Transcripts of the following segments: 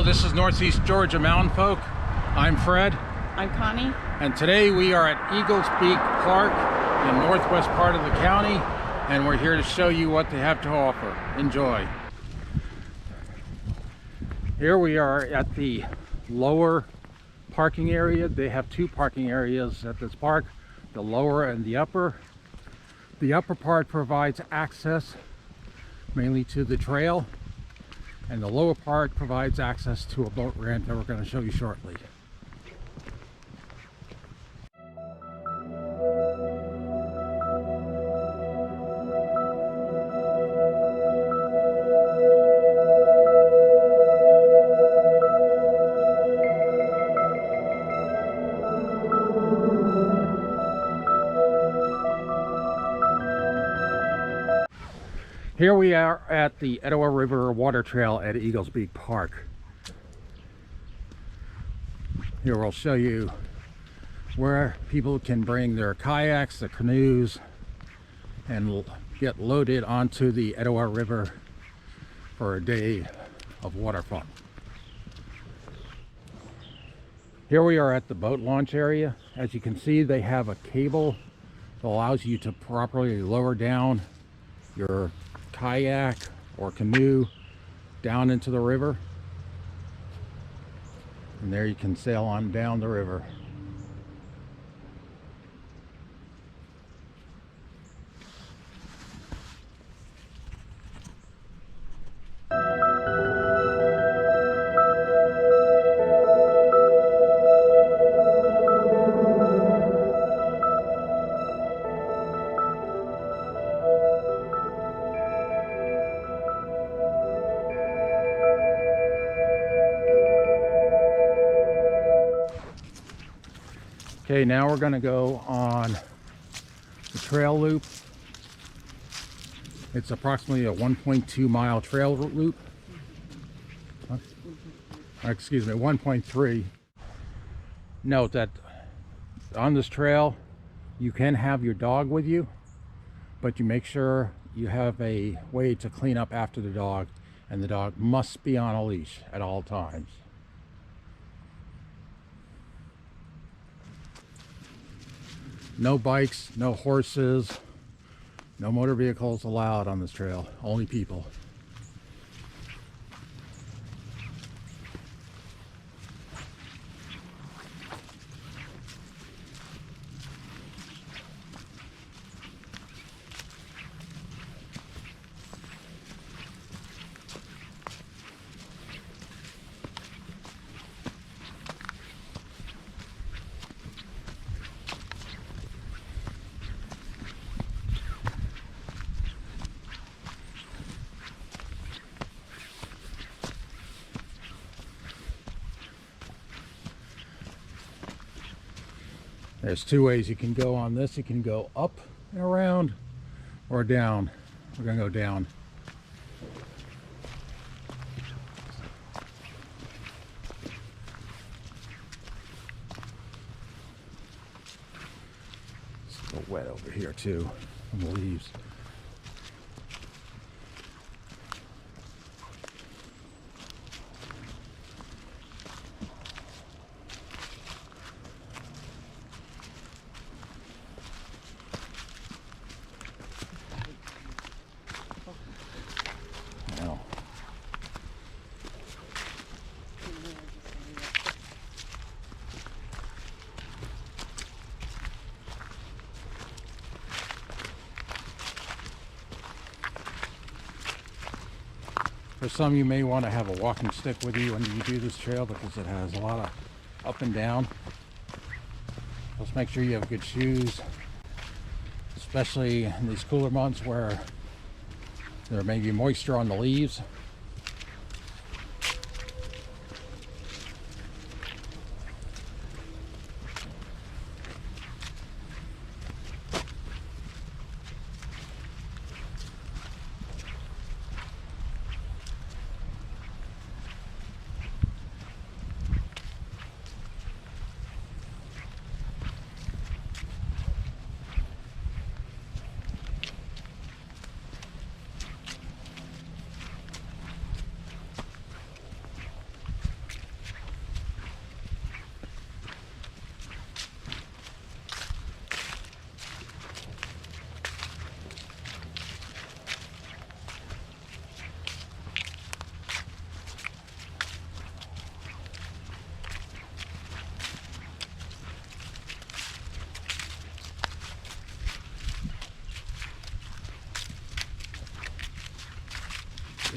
this is Northeast Georgia Mountain Folk. I'm Fred. I'm Connie. And today we are at Eagles Beak Park in the northwest part of the county, and we're here to show you what they have to offer. Enjoy. Here we are at the lower parking area. They have two parking areas at this park, the lower and the upper. The upper part provides access mainly to the trail, and the lower part provides access to a boat ramp that we're going to show you shortly. Here we are at the Etowah River Water Trail at Eagles Beak Park. Here we'll show you where people can bring their kayaks, their canoes, and get loaded onto the Etowah River for a day of water fun. Here we are at the boat launch area. As you can see, they have a cable that allows you to properly lower down your kayak or canoe down into the river, and there you can sail on down the river. Okay, now we're going to go on the trail loop. It's approximately a 1.2 mile trail loop. Excuse me, 1.3. Note that on this trail you can have your dog with you, but you make sure you have a way to clean up after the dog, and the dog must be on a leash at all times. No bikes, no horses, no motor vehicles allowed on this trail, only people. There's two ways you can go on this. You can go up and around or down. We're going to go down. It's a little wet over here too from the leaves. For some, you may want to have a walking stick with you when you do this trail because it has a lot of up and down. Just make sure you have good shoes, especially in these cooler months where there may be moisture on the leaves.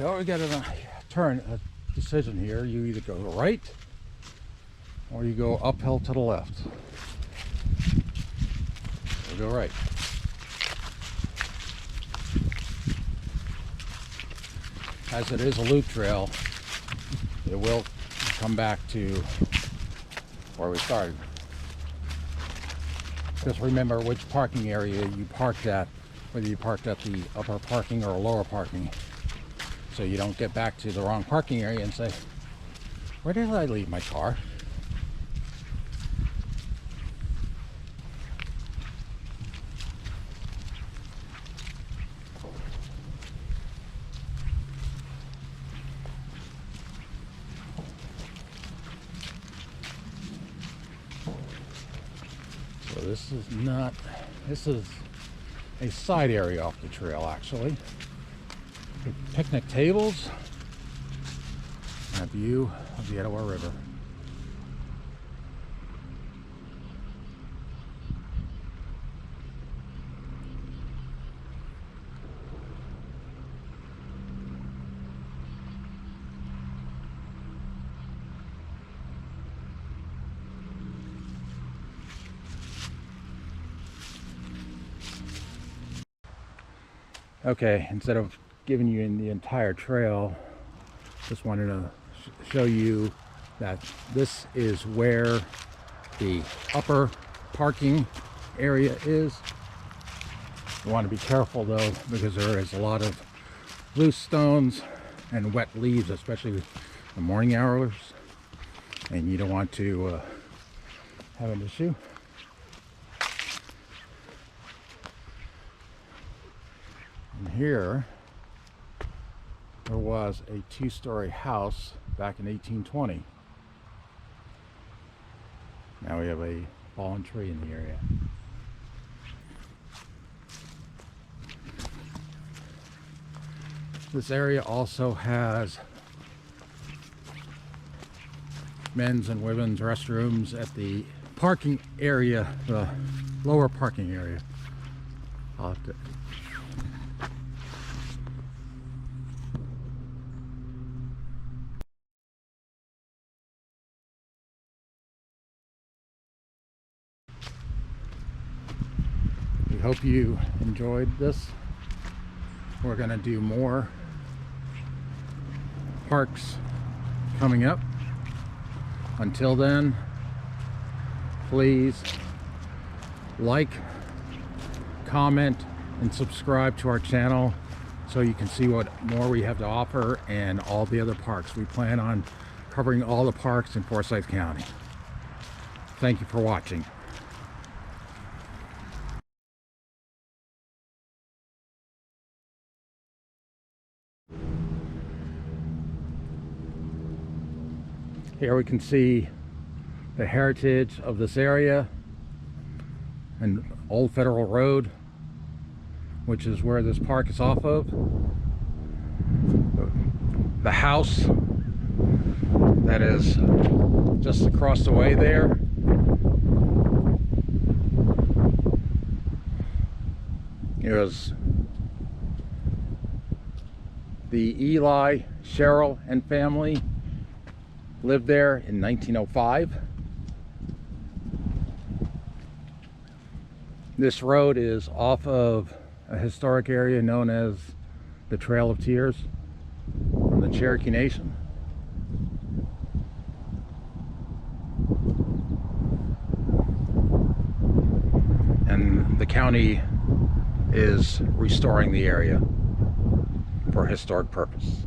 So we got a decision here. You either go right or you go uphill to the left. We'll go right. As it is a loop trail, it will come back to where we started. Just remember which parking area you parked at, whether you parked at the upper parking or lower parking, so you don't get back to the wrong parking area and say, where did I leave my car? So this is a side area off the trail, actually. Picnic tables and a view of the Etowah River. Okay, instead of giving you in the entire trail, just wanted to show you that this is where the upper parking area is. You want to be careful though, because there is a lot of loose stones and wet leaves, especially in the morning hours, and you don't want to have an issue. And here there was a two-story house back in 1820. Now we have a fallen tree in the area. This area also has men's and women's restrooms at the parking area, the lower parking area. I'll have to hope you enjoyed this. We're going to do more parks coming up. Until then, please like, comment, and subscribe to our channel so you can see what more we have to offer and all the other parks. We plan on covering all the parks in Forsyth County. Thank you for watching. Here we can see the heritage of this area and Old Federal Road, which is where this park is off of. The house that is just across the way there is the Eli, Cheryl, and family lived there in 1905. This road is off of a historic area known as the Trail of Tears from the Cherokee Nation. And the county is restoring the area for historic purpose.